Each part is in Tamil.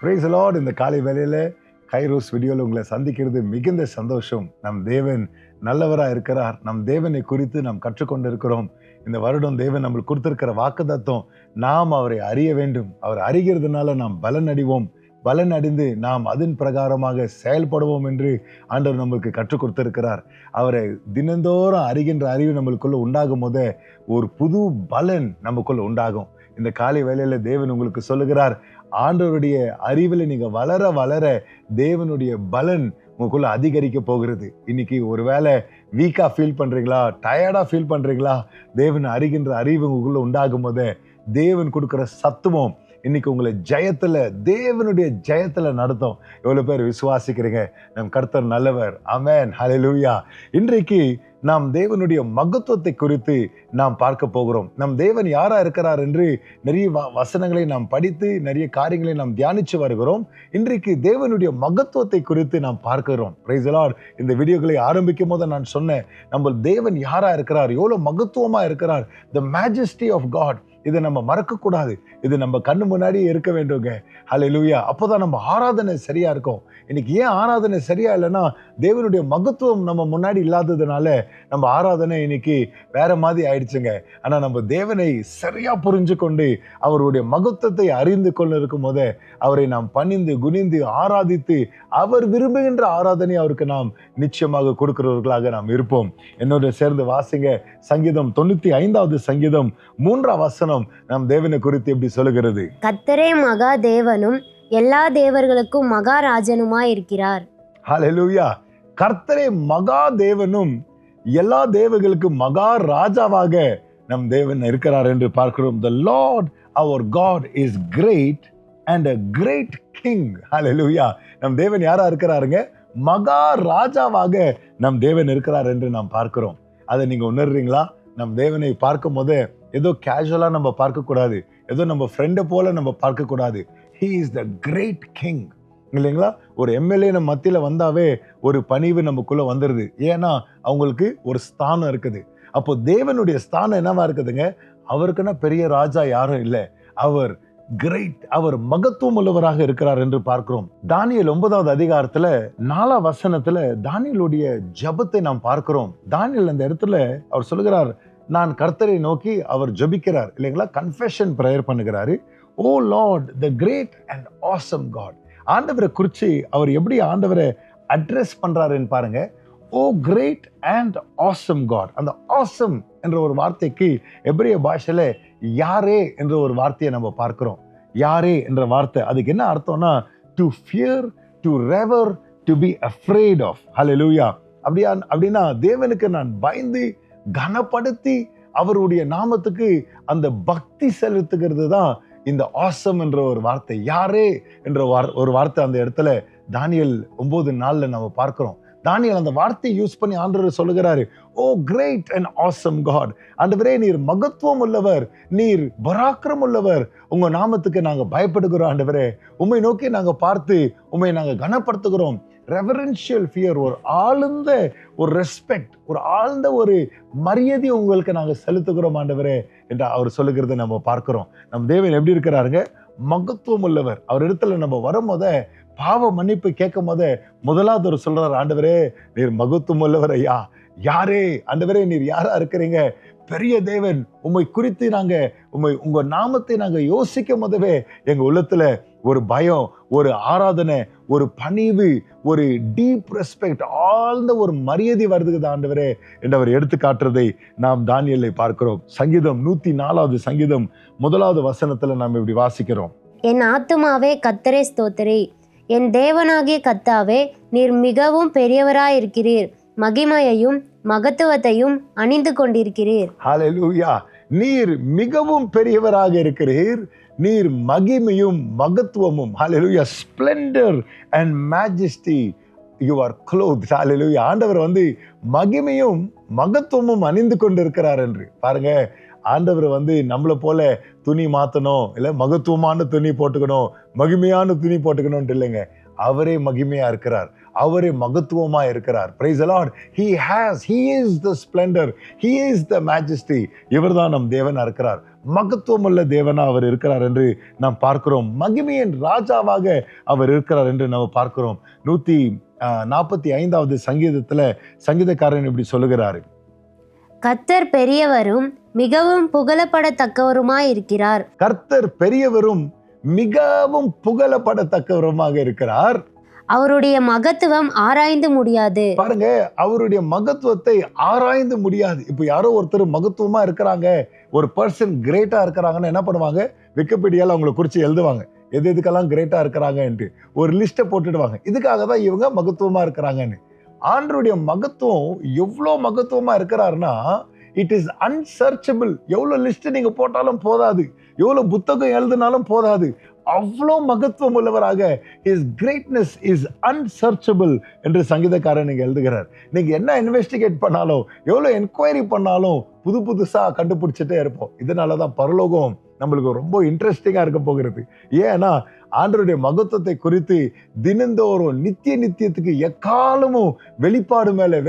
Praise the Lord. இந்த காலை வேளையில கைரோஸ் வீடியோவில் உங்களை சந்திக்கிறது மிகுந்த சந்தோஷம். நம் தேவன் நல்லவராக இருக்கிறார். நம் தேவனை குறித்து நாம் கற்றுக்கொண்டு இருக்கிறோம். இந்த வருடம் தேவன் நம்மளுக்கு கொடுத்திருக்கிற வாக்குத்தத்தம், நாம் அவரை அறிய வேண்டும். அவர் அறிகிறதுனால நாம் பலன் அடைவோம். பலன் அடைந்து நாம் அதன் பிரகாரமாக செயல்படுவோம் என்று ஆண்டவர் நம்மளுக்கு கற்றுக் கொடுத்திருக்கிறார். அவரை தினந்தோறும் அறிகின்ற அறிவு நம்மளுக்குள்ள உண்டாகும் போதே ஒரு புது பலன் நமக்குள்ள உண்டாகும். இந்த காலை வேளையில தேவன் உங்களுக்கு சொல்லுகிறார், ஆண்டவருடைய அறிவில் நீங்க வளர வளர தேவனுடைய பலன் உங்களுக்குள்ள அதிகரிக்க போகிறது. இன்னைக்கு ஒருவேளை வீக்கா ஃபீல் பண்றீங்களா, டயர்டா ஃபீல் பண்றீங்களா, தேவன் அறிகின்ற அறிவு உங்களுக்குள்ள உண்டாகும் போதே தேவன் கொடுக்கிற சத்துவம் இன்னைக்கு உங்களை ஜெயத்துல, தேவனுடைய ஜெயத்துல நடத்தும். எவ்வளவு பேர் விசுவாசிக்கிறீங்க? நம் கர்த்தர் நல்லவர். ஆமென், ஹல்லேலூயா. இன்றைக்கு நாம் தேவனுடைய மகத்துவத்தை குறித்து நாம் பார்க்க போகிறோம். நம் தேவன் யாரா இருக்கிறார் என்று நிறைய வசனங்களை நாம் படித்து நிறைய காரியங்களை நாம் தியானிச்சு வருகிறோம். இன்றைக்கு தேவனுடைய மகத்துவத்தை குறித்து நாம் பார்க்கிறோம். Praise the Lord. இந்த வீடியோக்களை ஆரம்பிக்கும் போது நான் சொன்னேன், நம்ம தேவன் யாரா இருக்கிறார், எவ்வளவு மகத்துவமா இருக்கிறார். த மேஜஸ்டி ஆஃப் காட், இதை நம்ம மறக்க கூடாது. இது நம்ம கண்ணு முன்னாடியே இருக்க வேண்டுங்க. ஹல்லேலூயா. அப்போதான் நம்ம ஆராதனை சரியா இருக்கும். இன்னைக்கு ஏன் ஆராதனை சரியா இல்லைன்னா, தேவனுடைய மகத்துவம் நம்ம முன்னாடி இல்லாததுனால நம்ம ஆராதனை இன்னைக்கு வேற மாதிரி ஆயிடுச்சுங்க. ஆனா நம்ம தேவனை சரியா புரிஞ்சு கொண்டு அவருடைய மகத்துவத்தை அறிந்து கொண்டு இருக்கும் போதே அவரை நாம் பணிந்து குனிந்து ஆராதித்து அவர் விரும்புகின்ற ஆராதனை அவருக்கு நாம் நிச்சயமாக கொடுக்கிறவர்களாக நாம் இருப்போம். என்னோட சேர்ந்து வாசிங்க. சங்கீதம் 95வது சங்கீதம் 3ஆம் வசனம் நம் தேவனை குறித்து எப்படி சொல்லுகிறது? கர்த்தரே மகா தேவனும் எல்லா தேவர்களுக்கும் மகாராஜனுமாய் இருக்கிறார். ஹல்லேலூயா. கர்த்தரே மகா தேவனும் எல்லா தேவர்களுக்கும் மகா ராஜாவாக நம் தேவன் இருக்கிறார் என்று பார்க்கிறோம். The Lord our God is great and a great king. ஹல்லேலூயா. நம் தேவன் யாரா இருக்கிறாருங்க? மகா ராஜாவாக நம் தேவன் இருக்கிறார் என்று நாம் பார்க்கிறோம். அதை நீங்க உணர்றீங்களா? நம் தேவனை பார்க்கும் போது ஏதோ கேஷுவலா நம்ம பார்க்க கூடாது, ஏதோ நம்ம ஃப்ரெண்டை போல நம்ம பார்க்க கூடாது. He is the great king. இல்லைங்களா? ஒரு எம்எல்ஏ நம்ம மத்தியில வந்தாவே ஒரு பணிவு நமக்குள்ள வந்துருது. ஏன்னா அவங்களுக்கு ஒரு ஸ்தானம் இருக்குது. அப்போ தேவனுடைய ஸ்தானம் என்னவா இருக்குதுங்க? அவருக்குன்னா பெரிய ராஜா யாரும் இல்லை. அவர் கிரேட், அவர் மகத்துவம் உள்ளவராக இருக்கிறார் என்று பார்க்கிறோம். தானியேல் 9வது அதிகாரத்துல 4ஆம் வசனத்துல தானியேலுடைய ஜெபத்தை நாம் பார்க்கிறோம். தானியேல் அந்த இடத்துல அவர் சொல்லுகிறார், நான் கர்த்தரை நோக்கி, அவர் ஜெபிக்கிறார் இல்லைங்களா? கன்ஃபெஷன் பிரேயர் பண்ணுகிறாரு. O Lord, the great and awesome God. ஆண்டவரை குறித்து அவர் எப்படி ஆண்டவரை அட்ரஸ் பண்றாருன்னு பாருங்க. O great and awesome God. அந்த ஆசம் என்ற ஒரு வார்த்தைக்கு எபிரேய பாஷையில யாரே என்ற ஒரு வார்த்தையை நம்ம பார்க்கிறோம். யாரே என்ற வார்த்தை, அதுக்கு என்ன அர்த்தம்னா to fear, to revere, to be afraid of. Hallelujah. அப்படின்னா தேவனுக்கு நான் பயந்து கனப்படுத்தி அவருடைய நாமத்துக்கு அந்த பக்தி செலுத்துகிறது தான் இந்த ஆசம் என்ற ஒரு வார்த்தை. யாரே என்ற ஒரு வார்த்தை அந்த இடத்துல தானியேல் 9:4 நம்ம பார்க்கிறோம். தானியேல் அந்த வார்த்தையை யூஸ் பண்ணி ஆண்டவர் சொல்லுகிறாரு, ஓ கிரேட் அண்ட் ஆசம் காட். ஆண்டவரே, நீர் மகத்துவம் உள்ளவர், நீர் பராக்கிரம் உள்ளவர். உங்க நாமத்துக்கு நாங்க பயப்படுகிறோம் ஆண்டவரே. உம்மை நோக்கி நாங்க பார்த்து உம்மை நாங்க கனப்படுத்துகிறோம். ரெவரன்ஷியல் ஃபியர், ஒரு ஆழ்ந்த ஒரு ரெஸ்பெக்ட், ஒரு ஆழ்ந்த ஒரு மரியாதை உங்களுக்கு நாங்க செலுத்துகிறோம் ஆண்டவரே என்று அவர் சொல்லுகிறத நம்ம பார்க்கிறோம். நம் தேவன் எப்படி இருக்கிறாருங்க? மகத்துவம் உள்ளவர். அவர் இடத்துல நம்ம வரும்போத பாவ மன்னிப்பு கேட்கும் போத முதலாவது ஒரு சொல்றாரு, ஆண்டவரே நீர் மகத்துவம் உள்ளவர் ஐயா. யாரே ஆண்டவரே, நீர் யாரா இருக்கிறீங்க? பெரிய தேவன். உம்மை குறித்து நாங்க உங்க நாமத்தை நாங்க யோசிக்கும் போதவே எங்க உள்ளத்துல ஒரு பயம், ஒரு ஆராதனை, ஒரு பணிவு, ஒரு டீப் ரெஸ்பெக்ட், ஆழ்ந்த ஒரு மரியாதை வருதுக்குது ஆண்டவரே என்று அவர் எடுத்து காட்டுறதை நாம் தானியேலை பார்க்கிறோம். சங்கீதம் 104வது சங்கீதம் 1வது வசனத்துல நாம் இப்படி வாசிக்கிறோம். என் ஆத்துமாவே கர்த்தரை ஸ்தோத்திரி, என் தேவனாகிய கர்த்தாவே, நீர் மிகவும் பெரியவராயிருக்கிறீர், மகிமையையும் மகத்துவத்தையும் அணிந்து கொண்டிருக்கிறீர். ஹல்லேலூயா. நீர் மிகவும் பெரியவராக இருக்கிறீர், நீர் மகிமையும் மகத்துவமும். Hallelujah. Splendour and majesty you are clothed. Hallelujah. ஆண்டவர் மகிமையும் மகத்துவமும் அணிந்து கொண்டிருக்கிறார் என்று பாருங்க. ஆண்டவர் நம்மளை போல துணி மாத்தணும், இல்லை மகத்துவமான துணி போட்டுக்கணும், மகிமையான துணி போட்டுக்கணும்னு இல்லைங்க. அவரே மகிமையா இருக்கிறார், அவரே மகத்துவமா இருக்கிறார். Praise the Lord. He is the splendor, he is the majesty. இவர்தான் நம் தேவனா இருக்கிறார். மகத்துவம் உள்ள தேவனா அவர் இருக்கிறார் என்று நாம் பார்க்கிறோம். மகிமையின் ராஜாவாக அவர் இருக்கிறார் என்று நாம் பார்க்கிறோம். 145வது சங்கீதத்துல சங்கீதக்காரன் இப்படி சொல்லுகிறாரு, கர்த்தர் பெரியவரும் மிகவும் புகழப்படத்தக்கவருமாய் இருக்கிறார். கர்த்தர் பெரியவரும் மிகவும் புகழப்படத்தக்கவருமாக இருக்கிறார். அவருடைய மகத்துவம் ஆராய்ந்து முடியாது. பாருங்க, அவருடைய மகத்துவத்தை ஆராய்ந்து முடியாது. இப்ப யாரோ ஒருத்தர் மகத்துவமா இருக்கிறாங்க, ஒரு பர்சன் கிரேட்டா இருக்கிறாங்கன்னு என்ன பண்ணுவாங்க, விக்கிபீடியால அவங்களை குறிச்சு எழுதுவாங்க, எது எதுக்கெல்லாம் கிரேட்டா இருக்கிறாங்கன்ட்டு ஒரு லிஸ்ட்டை போட்டுடுவாங்க. இதுக்காக தான் இவங்க மகத்துவமா இருக்கிறாங்கன்னு. ஆண்டவருடைய மகத்துவம் எவ்வளோ மகத்துவமா இருக்கிறாருன்னா, இட் இஸ் அன்சர்ச்சபிள். எவ்வளவு லிஸ்ட் நீங்க போட்டாலும் போதாது, எவ்வளவு புத்தகம் எழுதினாலும் போதாது. அவ்வளோ மகத்துவம் உள்ளவராக, his greatness is unsearchable என்று சங்கீதக்காரன் நீங்க எழுதுகிறார். நீங்க என்ன இன்வெஸ்டிகேட் பண்ணாலும், எவ்வளவு என்கொயரி பண்ணாலும் புது புதுசா கண்டுபிடிச்சிட்டே இருப்போம். இதனாலதான் பரலோகம் நம்மளுக்கு ரொம்ப இன்ட்ரெஸ்டிங்கா இருக்க போகிறது. ஏன்னா ஆண்டவருடைய மகத்துவத்தை குறித்து தினந்தோறும் நித்தியத்துக்கு எக்காலமும் வெளிப்பாடு மேல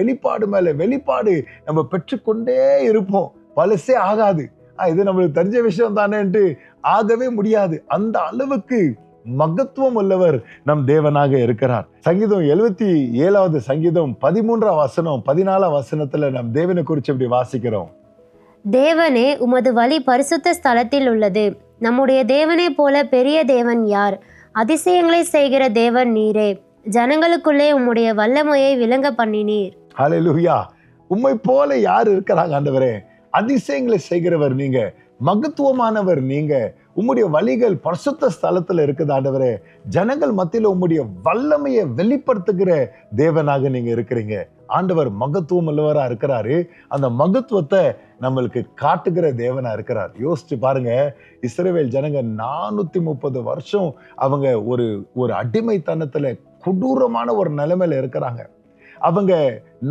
வெளிப்பாடு நம்ம பெற்றுக்கொண்டே இருப்போம். பழசே ஆகாது. இது நம்மளுக்கு தெரிஞ்ச விஷயம் தானேன்ட்டு ஆகவே முடியாது. அந்த அளவுக்கு மகத்துவம் உள்ளவர் நம் தேவனாக இருக்கிறார். சங்கீதம் 77வது சங்கீதம் 13ஆம் வசனம் 14ஆம் வசனத்துல நம் தேவனை குறித்து இப்படி வாசிக்கிறோம், தேவனே, உமது வழி பரிசுத்த ஸ்தலத்தில் உள்ளது. நம்முடைய தேவனை போல பெரிய தேவன் யார்? அதிசயங்களை செய்கிற தேவன் நீரே. ஜனங்களுக்குள்ளே உம்முடைய வல்லமையை விளங்க பண்ணினீர். ஹல்லேலூயா. உம்மை போல யார் இருக்கிறாங்க ஆண்டவரே? அதிசயங்களை செய்கிறவர் நீங்க, மகத்துவமானவர் நீங்க. உம்முடைய வழிகள் பரிசுத்த ஸ்தலத்துல இருக்குது ஆண்டவரே. ஜனங்கள் மத்தியில உம்முடைய வல்லமையை வெளிப்படுத்துகிற தேவனாக நீங்க இருக்கிறீங்க. ஆண்டவர் மகத்துவம் உள்ளவரா இருக்கிறாரு. அந்த மகத்துவத்தை நம்மளுக்கு காட்டுகிற தேவனா இருக்கிறார். யோசிச்சு பாருங்க, இஸ்ரவேல் ஜனங்க 430 வருஷம் அவங்க ஒரு அடிமைத்தனத்துல கொடூரமான ஒரு நிலைமையில இருக்கிறாங்க. அவங்க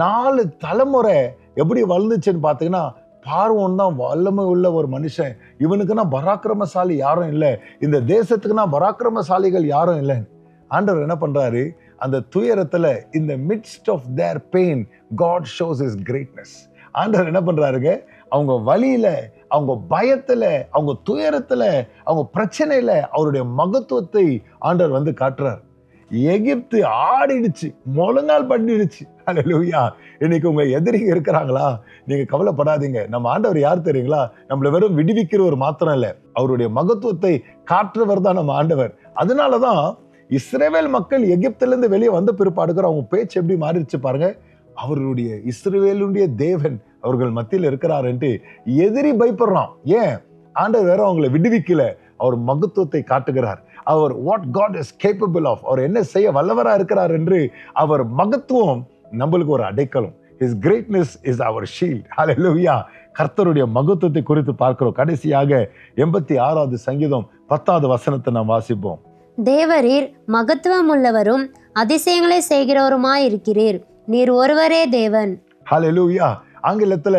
4 தலைமுறை எப்படி வளர்ந்துச்சுன்னு பாத்தீங்கன்னா, பார்வோன் தான் வல்லமை உள்ள ஒரு மனுஷன், இவனுக்குன்னா பராக்கிரமசாலி யாரும் இல்லை, இந்த தேசத்துக்குன்னா பராக்கிரமசாலிகள் யாரும் இல்லை. ஆண்டவர் என்ன பண்றாரு, அந்த துயரத்துல, in the midst of their pain, God shows his greatness. ஆண்டவர் என்ன பண்றாருங்க, அவங்க வலியில, அவங்க பயத்துல, அவங்க துயரத்துல, அவங்க பிரச்சனையில அவருடைய மகத்துவத்தை ஆண்டவர் வந்து காட்டுறார். எகிப்து ஆடிடுச்சு, முழங்கால் பண்ணிடுச்சு. ஹல்லேலூயா. இன்னைக்கு உங்க எதிரிங்க இருக்கிறாங்களா? நீங்க கவலைப்படாதீங்க. நம்ம ஆண்டவர் யார் தெரியுங்களா? நம்மள வெறும் விடுவிக்கிறவர் மாத்திரம் இல்ல, அவருடைய மகத்துவத்தை காட்டுறவர் தான் நம்ம ஆண்டவர். அதனாலதான் இஸ்ரவேல் மக்கள் எகிப்துல இருந்து வெளியே வந்த பிற்பாடுகிற அவங்க பேச்சு எப்படி மாறிடுச்சு பாருங்க. அவருடைய இஸ்ரவேலுடைய தேவன் அவர்கள் மத்தியில் இருக்கிறாருன்ட்டு எதிரி பயப்படுறான். ஏன்? ஆண்டவர் வேற அவங்களை விடுவிக்கல, அவர் மகத்துவத்தை காட்டுகிறார். அவர் what God is capable of, அவர் என்ன செய்ய வல்லவரா இருக்கிறார் என்று அவர் மகத்துவம் நம்மளுக்கு ஒரு அடைக்கலம். His greatness is our shield. Hallelujah. கர்த்தருடைய மகத்துவத்தை குறித்து பார்க்கிறோம். கடைசியாக 86வது சங்கீதம் 10வது வசனத்தை நாம் வாசிப்போம். தேவரீர் மகத்துவம் உள்ளவரும் அதிசயங்களை செய்கிறவருமாய் இருக்கிறீர். நீர் ஒருவரே தேவன். Hallelujah. ஆங்கிலத்துல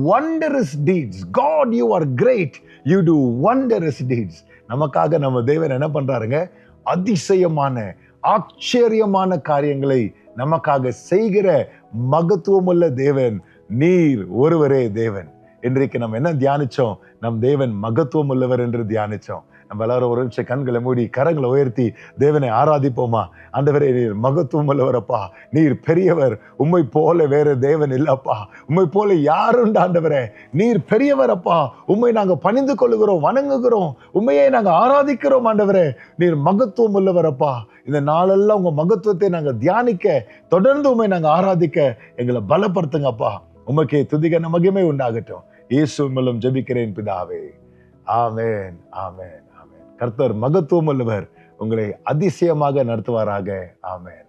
wondrous deeds. God, you are great. You do wondrous deeds. நமக்காக நம்ம தேவன் என்ன பண்றாருங்க, அதிசயமான ஆச்சரியமான காரியங்களை நமக்காக செய்கிற மகத்துவமுள்ள தேவன். நீர் ஒருவரே தேவன். இன்றைக்கு நம்ம என்ன தியானிச்சோம்? நம் தேவன் மகத்துவம் உள்ளவர் என்று தியானிச்சோம். நம்ம எல்லாரும் ஒரு நிமிஷம் கண்களை மூடி கரங்களை உயர்த்தி தேவனை ஆராதிப்போமா. ஆண்டவரே, நீர் மகத்துவம் உள்ளவரப்பா, நீர் பெரியவர், உம்மை போல வேற தேவன் இல்லப்பா, உம்மை போல யாருண்டு ஆண்டவரே, நீர் பெரியவரப்பா, உம்மை நாங்க பணிந்து கொள்ளுகிறோம், வணங்குகிறோம், உண்மையை நாங்க ஆராதிக்கிறோம் ஆண்டவரே, நீர் மகத்துவம் உள்ளவரப்பா. இந்த நாளெல்லாம் உங்க மகத்துவத்தை நாங்க தியானிக்க, தொடர்ந்து உண்மை நாங்க ஆராதிக்க எங்களை பலப்படுத்துங்கப்பா. உமக்கே துதிகன மகிமை உண்டாகட்டும். இயேசு மூலம் ஜெபிக்கிறேன் பிதாவே. ஆமென், ஆமென், ஆமென். கர்த்தர் மகத்துவம் உள்ளவர், உங்களை அதிசயமாக நடத்துவாராக. ஆமென்.